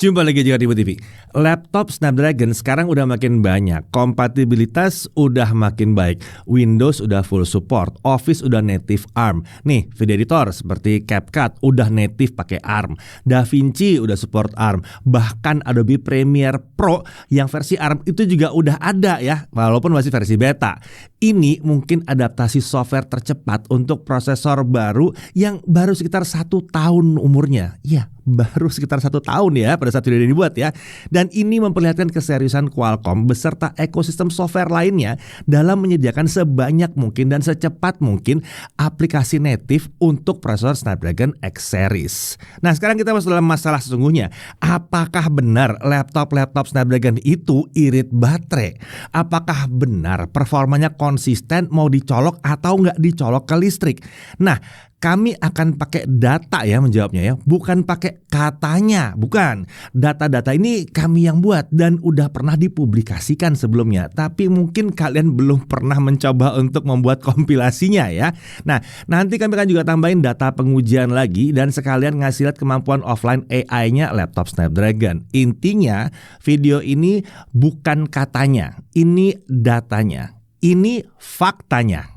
Jumpa lagi juga di TV. Laptop Snapdragon sekarang udah makin banyak, kompatibilitas udah makin baik, Windows udah full support, Office udah native ARM. Nih, video editor seperti CapCut udah native pakai ARM, DaVinci udah support ARM, bahkan Adobe Premiere Pro yang versi ARM itu juga udah ada ya, walaupun masih versi beta. Ini mungkin adaptasi software tercepat untuk prosesor baru yang baru sekitar 1 tahun umurnya. Iya, baru sekitar 1 tahun ya pada saat video ini dibuat ya. Dan ini memperlihatkan keseriusan Qualcomm beserta ekosistem software lainnya dalam menyediakan sebanyak mungkin dan secepat mungkin aplikasi native untuk prosesor Snapdragon X Series. Nah, sekarang kita masuk dalam masalah sesungguhnya. Apakah benar laptop Snapdragon itu irit baterai? Apakah benar performanya konsisten mau dicolok atau nggak dicolok ke listrik? Nah, kami akan pakai data ya menjawabnya ya, bukan pakai katanya, bukan. Data-data ini kami yang buat dan udah pernah dipublikasikan sebelumnya, tapi mungkin kalian belum pernah mencoba untuk membuat kompilasinya ya. Nah, nanti kami akan juga tambahin data pengujian lagi dan sekalian ngasih lihat kemampuan offline AI-nya laptop Snapdragon. Intinya, video ini bukan katanya, ini datanya, ini faktanya.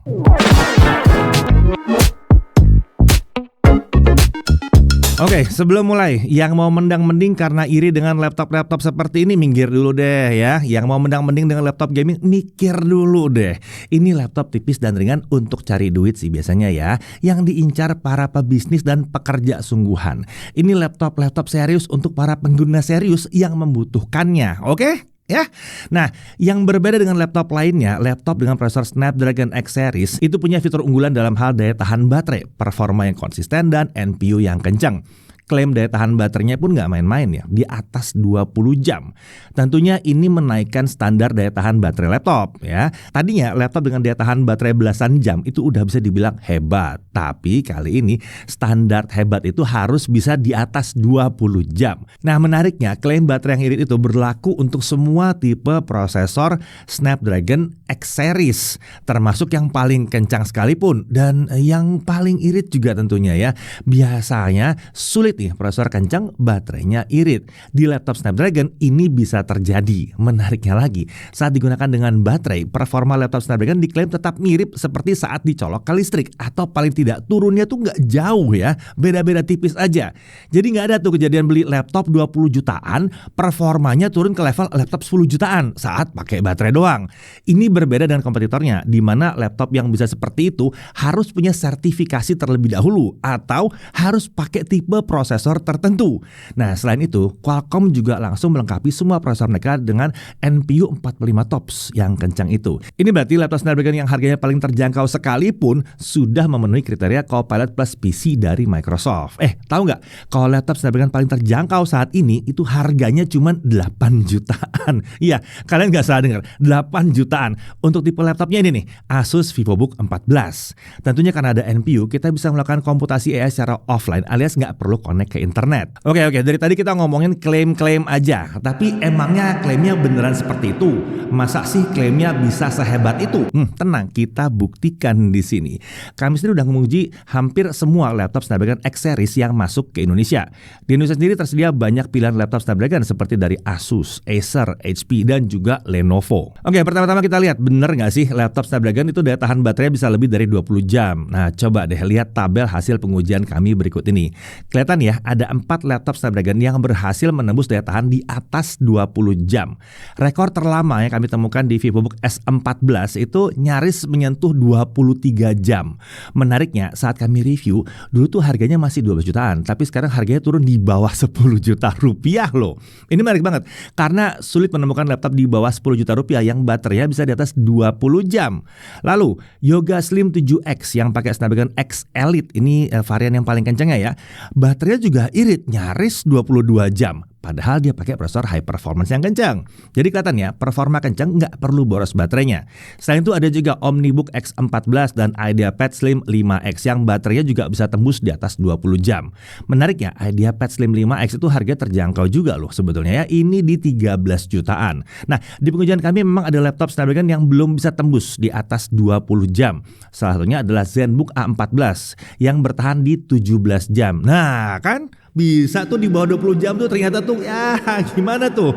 Oke, sebelum mulai, yang mau mendang-mending karena iri dengan laptop-laptop seperti ini minggir dulu deh ya. Yang mau mendang-mending dengan laptop gaming mikir dulu deh. Ini laptop tipis dan ringan untuk cari duit sih biasanya ya, yang diincar para pebisnis dan pekerja sungguhan. Ini laptop serius untuk para pengguna serius yang membutuhkannya. Oke? Ya, nah yang berbeda dengan laptop lainnya, laptop dengan prosesor Snapdragon X Series itu punya fitur unggulan dalam hal daya tahan baterai, performa yang konsisten dan NPU yang kencang. Klaim daya tahan baterainya pun nggak main-main ya, di atas 20 jam. Tentunya ini menaikkan standar daya tahan baterai laptop ya. Tadinya laptop dengan daya tahan baterai belasan jam itu udah bisa dibilang hebat. Tapi kali ini standar hebat itu harus bisa di atas 20 jam. Nah, menariknya klaim baterai yang irit itu berlaku untuk semua tipe prosesor Snapdragon X Series, termasuk yang paling kencang sekalipun dan yang paling irit juga tentunya ya. Biasanya sulit nih prosesor kencang baterainya irit. Di laptop Snapdragon ini bisa terjadi. Menariknya lagi, saat digunakan dengan baterai, performa laptop Snapdragon diklaim tetap mirip seperti saat dicolok ke listrik, atau paling tidak turunnya tuh nggak jauh ya, beda-beda tipis aja. Jadi nggak ada tuh kejadian beli laptop 20 jutaan performanya turun ke level laptop 10 jutaan saat pakai baterai doang. Ini berbeda dengan kompetitornya, di mana laptop yang bisa seperti itu harus punya sertifikasi terlebih dahulu atau harus pakai tipe prosesor tertentu. Nah, selain itu, Qualcomm juga langsung melengkapi semua prosesor mereka dengan NPU 45 TOPS yang kencang itu. Ini berarti laptop Snapdragon yang harganya paling terjangkau sekalipun sudah memenuhi kriteria Copilot Plus PC dari Microsoft. Tahu nggak? Kalau laptop Snapdragon paling terjangkau saat ini itu harganya cuma 8 jutaan. Iya, kalian nggak salah dengar, 8 jutaan. Untuk tipe laptopnya ini nih, Asus VivoBook 14. Tentunya karena ada NPU, kita bisa melakukan komputasi AI secara offline alias nggak perlu connect ke internet. Oke, dari tadi kita ngomongin klaim-klaim aja, tapi emangnya klaimnya beneran seperti itu? Masa sih klaimnya bisa sehebat itu? Tenang, kita buktikan di sini. Kami sendiri udah menguji hampir semua laptop Snapdragon X Series yang masuk ke Indonesia. Di Indonesia sendiri tersedia banyak pilihan laptop Snapdragon seperti dari Asus, Acer, HP, dan juga Lenovo. Oke, pertama-tama kita lihat bener nggak sih laptop Snapdragon itu daya tahan baterai bisa lebih dari 20 jam. Nah, coba deh lihat tabel hasil pengujian kami berikut ini. Kelihatan ya, ada 4 laptop Snapdragon yang berhasil menembus daya tahan di atas 20 jam. Rekor terlama yang kami temukan di VivoBook S14 itu nyaris menyentuh 23 jam. Menariknya, saat kami review, dulu tuh harganya masih 12 jutaan, tapi sekarang harganya turun di bawah 10 juta rupiah loh. Ini menarik banget, karena sulit menemukan laptop di bawah 10 juta rupiah yang baterainya bisa di atas 20 jam. Lalu, Yoga Slim 7X yang pakai Snapdragon X Elite, ini varian yang paling kencangnya ya, baterainya juga irit, nyaris 22 jam. Padahal dia pakai prosesor high performance yang kencang. Jadi kelihatan ya, performa kencang nggak perlu boros baterainya. Selain itu ada juga Omnibook X14 dan IdeaPad Slim 5X yang baterainya juga bisa tembus di atas 20 jam. Menariknya, IdeaPad Slim 5X itu harga terjangkau juga loh sebetulnya ya. Ini di 13 jutaan. Nah, di pengujian kami memang ada laptop Snapdragon yang belum bisa tembus di atas 20 jam. Salah satunya adalah ZenBook A14 yang bertahan di 17 jam. Nah, kan Bisa tuh di bawah 20 jam tuh ternyata tuh ya gimana tuh?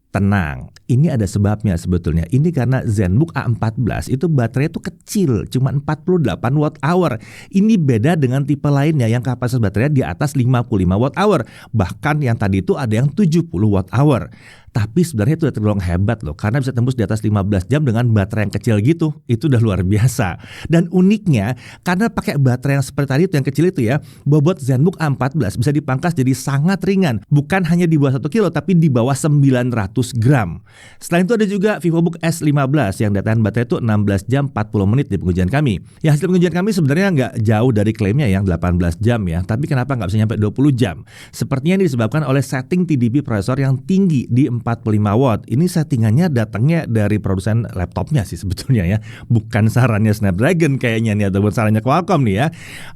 Tenang, ini ada sebabnya sebetulnya. Ini karena ZenBook A14 itu baterainya tuh kecil, cuma 48 watt hour. Ini beda dengan tipe lainnya yang kapasitas baterainya di atas 55 watt hour. Bahkan yang tadi itu ada yang 70 watt hour. Tapi sebenarnya itu udah tergolong hebat loh, karena bisa tembus di atas 15 jam dengan baterai yang kecil gitu. Itu udah luar biasa. Dan uniknya, karena pakai baterai yang seperti tadi itu yang kecil itu ya, bobot ZenBook A14 bisa dipangkas jadi sangat ringan. Bukan hanya di bawah 1 kilo, tapi di bawah 900 gram. Selain itu ada juga VivoBook S15 yang daya tahan baterai itu 16 jam 40 menit di pengujian kami. Ya hasil pengujian kami sebenarnya nggak jauh dari klaimnya yang 18 jam ya. Tapi kenapa nggak bisa nyampe 20 jam? Sepertinya ini disebabkan oleh setting TDP prosesor yang tinggi di 45 watt. Ini settingannya datangnya dari produsen laptopnya sih sebetulnya ya. Bukan sarannya Snapdragon kayaknya nih ataupun sarannya Qualcomm nih ya.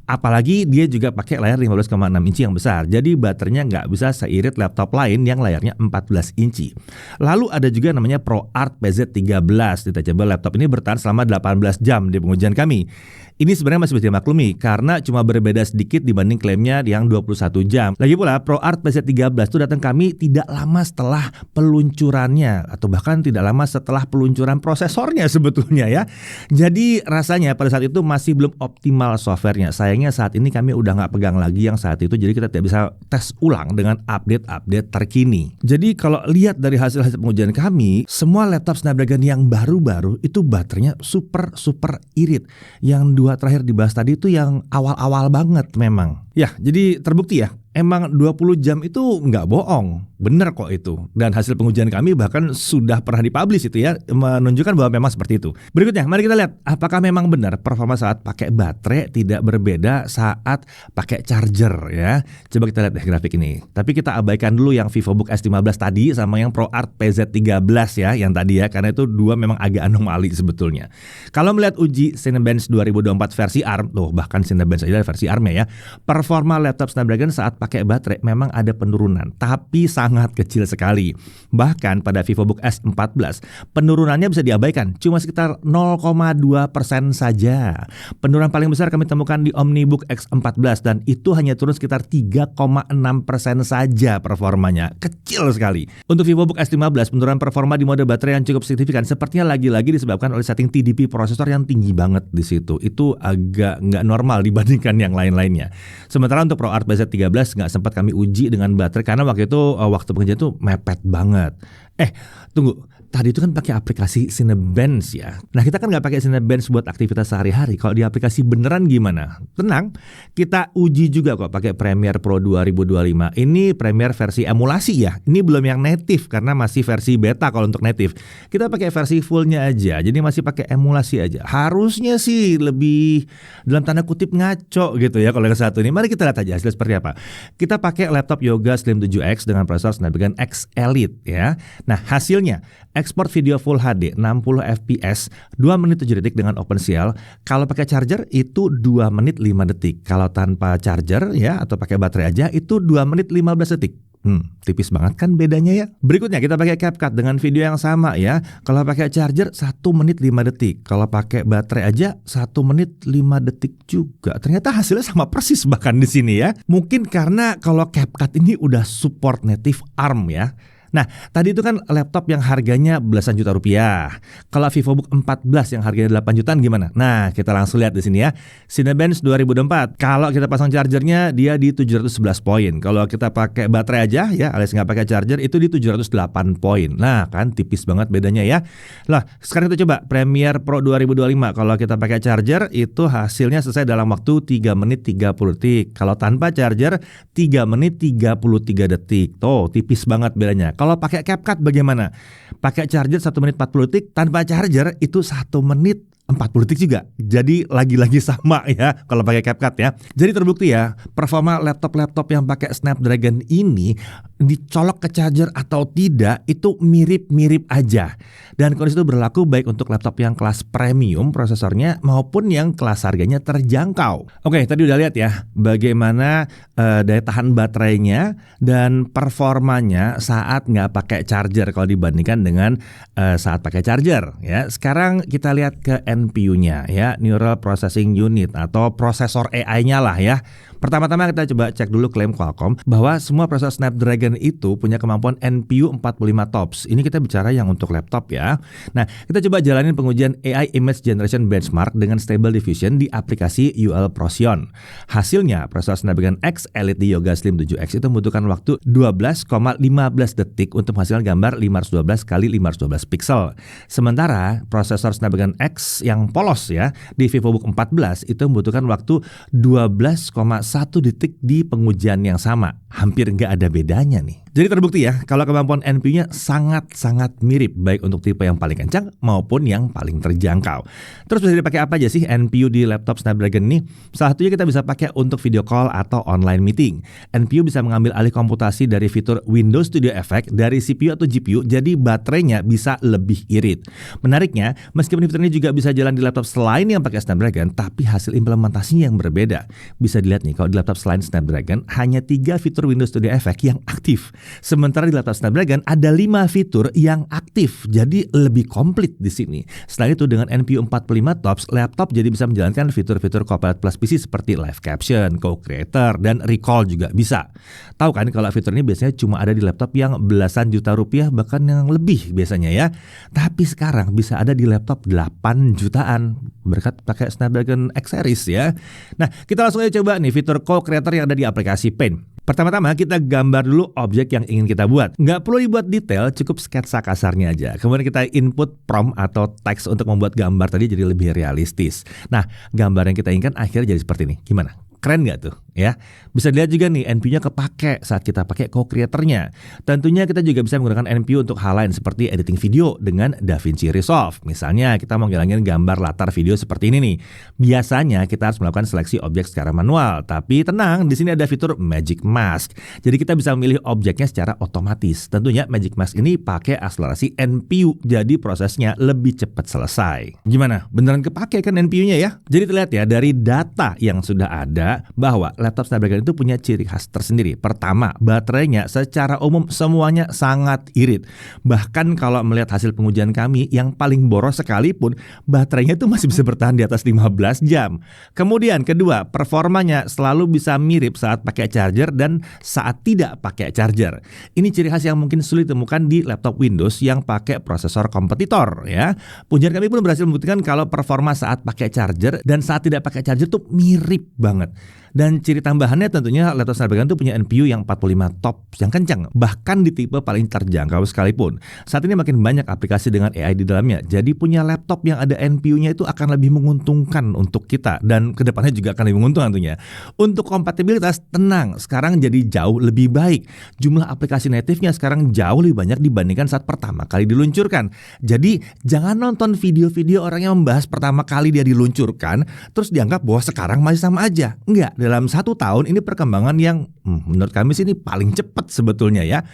Apalagi dia juga pakai layar 15,6 inci yang besar. Jadi baterainya nggak bisa seirit laptop lain yang layarnya 14 inci. Lalu ada juga namanya ProArt PZ13. Detachable laptop ini bertahan selama 18 jam di pengujian kami. Ini sebenarnya masih bisa dimaklumi karena cuma berbeda sedikit dibanding klaimnya yang 21 jam. Lagi pula ProArt PZ13 itu datang kami tidak lama setelah peluncurannya atau bahkan tidak lama setelah peluncuran prosesornya sebetulnya ya. Jadi rasanya pada saat itu masih belum optimal softwarenya. Sayangnya saat ini kami udah nggak pegang lagi yang saat itu, jadi kita tidak bisa tes ulang dengan update terkini. Jadi kalau lihat dari hasil pengujian kami, semua laptop Snapdragon yang baru-baru itu baterainya super irit. Yang dua terakhir dibahas tadi itu yang awal-awal banget memang. Ya, jadi terbukti ya. Emang 20 jam itu nggak bohong, bener kok itu. Dan hasil pengujian kami bahkan sudah pernah dipublish itu ya, menunjukkan bahwa memang seperti itu. Berikutnya, mari kita lihat apakah memang benar performa saat pakai baterai tidak berbeda saat pakai charger ya. Coba kita lihat deh grafik ini. Tapi kita abaikan dulu yang VivoBook S15 tadi sama yang ProArt PZ13 ya, yang tadi ya, karena itu dua memang agak anomali sebetulnya. Kalau melihat uji Cinebench 2024 versi ARM, bahkan Cinebench aja versi ARM ya, performa laptop Snapdragon saat pakai baterai memang ada penurunan, tapi sangat kecil sekali. Bahkan pada VivoBook S14, penurunannya bisa diabaikan, cuma sekitar 0,2% saja. Penurunan paling besar kami temukan di OmniBook X14 dan itu hanya turun sekitar 3,6% saja performanya. Kecil sekali. Untuk VivoBook S15, penurunan performa di mode baterai yang cukup signifikan sepertinya lagi-lagi disebabkan oleh setting TDP prosesor yang tinggi banget di situ. Itu agak nggak normal dibandingkan yang lain-lainnya. Sementara untuk ProArt PZ13 nggak sempat kami uji dengan baterai karena waktu itu waktu pengerjaan tuh mepet banget. Tunggu. Tadi itu kan pakai aplikasi Cinebench ya. Nah kita kan nggak pakai Cinebench buat aktivitas sehari-hari. Kalau di aplikasi beneran gimana? Tenang, kita uji juga kok pakai Premiere Pro 2025. Ini Premiere versi emulasi ya. Ini belum yang native karena masih versi beta kalau untuk native. Kita pakai versi fullnya aja. Jadi masih pakai emulasi aja. Harusnya sih lebih dalam tanda kutip ngaco gitu ya kalau yang satu ini. Mari kita lihat aja hasilnya seperti apa. Kita pakai laptop Yoga Slim 7X dengan prosesor Snapdragon X Elite ya. Nah hasilnya ekspor video Full HD 60 fps 2 menit 7 detik dengan OpenCL. Kalau pakai charger itu 2 menit 5 detik. Kalau tanpa charger ya atau pakai baterai aja itu 2 menit 15 detik. Tipis banget kan bedanya ya. Berikutnya kita pakai CapCut dengan video yang sama ya. Kalau pakai charger 1 menit 5 detik. Kalau pakai baterai aja 1 menit 5 detik juga. Ternyata hasilnya sama persis bahkan di sini ya. Mungkin karena kalau CapCut ini udah support native ARM ya. Nah, tadi itu kan laptop yang harganya belasan juta rupiah. Kalau VivoBook 14 yang harganya 8 jutaan gimana? Nah, kita langsung lihat di sini ya. Cinebench 2024. Kalau kita pasang chargernya dia di 711 poin. Kalau kita pakai baterai aja ya, alias nggak pakai charger itu di 708 poin. Nah, kan tipis banget bedanya ya. Lah, sekarang kita coba Premiere Pro 2025. Kalau kita pakai charger itu hasilnya selesai dalam waktu 3 menit 30 detik. Kalau tanpa charger 3 menit 33 detik. Tuh, tipis banget bedanya. Kalau pakai CapCut bagaimana? Pakai charger 1 menit 40 detik, tanpa charger itu 1 menit 40 detik juga. Jadi lagi-lagi sama ya kalau pakai CapCut ya. Jadi terbukti ya, performa laptop-laptop yang pakai Snapdragon ini dicolok ke charger atau tidak itu mirip-mirip aja. Dan kondisi itu berlaku baik untuk laptop yang kelas premium prosesornya maupun yang kelas harganya terjangkau. Oke, tadi udah lihat ya bagaimana daya tahan baterainya dan performanya saat nggak pakai charger kalau dibandingkan dengan saat pakai charger ya. Sekarang kita lihat ke NPU-nya ya, Neural Processing Unit atau prosesor AI-nya lah ya. Pertama-tama kita coba cek dulu klaim Qualcomm bahwa semua prosesor Snapdragon itu punya kemampuan NPU 45 TOPS. Ini kita bicara yang untuk laptop ya. Nah, kita coba jalanin pengujian AI Image Generation Benchmark dengan Stable Diffusion di aplikasi UL Procyon. Hasilnya, prosesor Snapdragon X Elite di Yoga Slim 7X itu membutuhkan waktu 12,15 detik untuk menghasilkan gambar 512 x 512 pixel. Sementara prosesor Snapdragon X yang polos ya di VivoBook 14 itu membutuhkan waktu 12,1 detik di pengujian yang sama. Hampir nggak ada bedanya nih. Jadi terbukti ya kalau kemampuan NPU-nya sangat-sangat mirip baik untuk tipe yang paling kencang maupun yang paling terjangkau. Terus bisa dipakai apa aja sih NPU di laptop Snapdragon ini? Salah satunya kita bisa pakai untuk video call atau online meeting. NPU bisa mengambil alih komputasi dari fitur Windows Studio Effect dari CPU atau GPU, jadi baterainya bisa lebih irit. Menariknya, meskipun fitur ini juga bisa jalan di laptop selain yang pakai Snapdragon, tapi hasil implementasinya yang berbeda. Bisa dilihat nih, kalau di laptop selain Snapdragon hanya 3 fitur Windows Studio Effect yang aktif. Sementara di laptop Snapdragon ada 5 fitur yang aktif, jadi lebih komplit di sini. Selain itu dengan NPU 45 TOPS, laptop jadi bisa menjalankan fitur-fitur Copilot Plus PC seperti Live Caption, Co-Creator, dan Recall juga bisa. Tahu kan kalau fitur ini biasanya cuma ada di laptop yang belasan juta rupiah, bahkan yang lebih biasanya ya. Tapi sekarang bisa ada di laptop 8 jutaan berkat pakai Snapdragon X Series ya. Nah, kita langsung aja coba nih fitur Co-Creator yang ada di aplikasi Paint. Pertama-tama kita gambar dulu objek yang ingin kita buat. Nggak perlu dibuat detail, cukup sketsa kasarnya aja. Kemudian kita input prompt atau teks untuk membuat gambar tadi jadi lebih realistis. Nah, gambar yang kita inginkan akhirnya jadi seperti ini. Gimana? Keren nggak tuh? Ya, bisa dilihat juga nih NPU-nya kepake saat kita pakai Co-Creator-nya. Tentunya kita juga bisa menggunakan NPU untuk hal lain seperti editing video dengan DaVinci Resolve. Misalnya kita mau ngilangin gambar latar video seperti ini nih. Biasanya kita harus melakukan seleksi objek secara manual, tapi tenang, di sini ada fitur Magic Mask. Jadi kita bisa memilih objeknya secara otomatis. Tentunya Magic Mask ini pakai akselerasi NPU, jadi prosesnya lebih cepat selesai. Gimana? Beneran kepake kan NPU-nya ya? Jadi terlihat ya dari data yang sudah ada bahwa laptop Snapdragon itu punya ciri khas tersendiri. Pertama, baterainya secara umum semuanya sangat irit. Bahkan kalau melihat hasil pengujian kami yang paling boros sekalipun, baterainya itu masih bisa bertahan di atas 15 jam. Kemudian kedua, performanya selalu bisa mirip saat pakai charger dan saat tidak pakai charger. Ini ciri khas yang mungkin sulit ditemukan di laptop Windows yang pakai prosesor kompetitor ya. Pujian kami pun berhasil membuktikan kalau performa saat pakai charger dan saat tidak pakai charger tuh mirip banget. Dan ciri tambahannya tentunya laptop Snapdragon itu punya NPU yang 45 TOPS yang kencang, bahkan di tipe paling terjangkau sekalipun. Saat ini makin banyak aplikasi dengan AI di dalamnya, jadi punya laptop yang ada NPU-nya itu akan lebih menguntungkan untuk kita, dan kedepannya juga akan lebih menguntungkan tentunya. Untuk kompatibilitas, tenang, sekarang jadi jauh lebih baik. Jumlah aplikasi native-nya sekarang jauh lebih banyak dibandingkan saat pertama kali diluncurkan. Jadi jangan nonton video-video orang yang membahas pertama kali dia diluncurkan, terus dianggap bahwa sekarang masih sama aja. Enggak. Dalam 1 tahun ini perkembangan yang menurut kami sih ini paling cepat sebetulnya ya.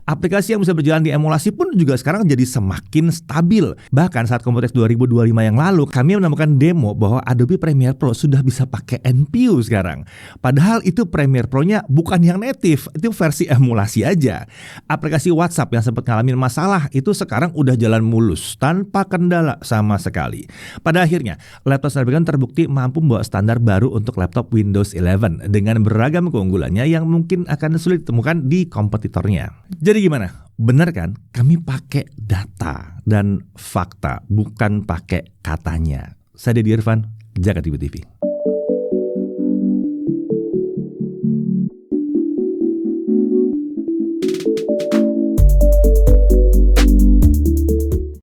Aplikasi yang bisa berjalan di emulasi pun juga sekarang jadi semakin stabil. Bahkan saat Computex 2025 yang lalu kami menemukan demo bahwa Adobe Premiere Pro sudah bisa pakai NPU sekarang. Padahal itu Premiere Pro-nya bukan yang native, itu versi emulasi aja. Aplikasi WhatsApp yang sempat ngalamin masalah itu sekarang udah jalan mulus tanpa kendala sama sekali. Pada akhirnya laptop Snapdragon terbukti mampu membawa standar baru untuk laptop Windows 11 dengan beragam keunggulannya yang mungkin akan sulit ditemukan di kompetitornya. Jadi gimana? Benar kan? Kami pakai data dan fakta, bukan pakai katanya. Saya Dedi Irfan, Jakarta TV.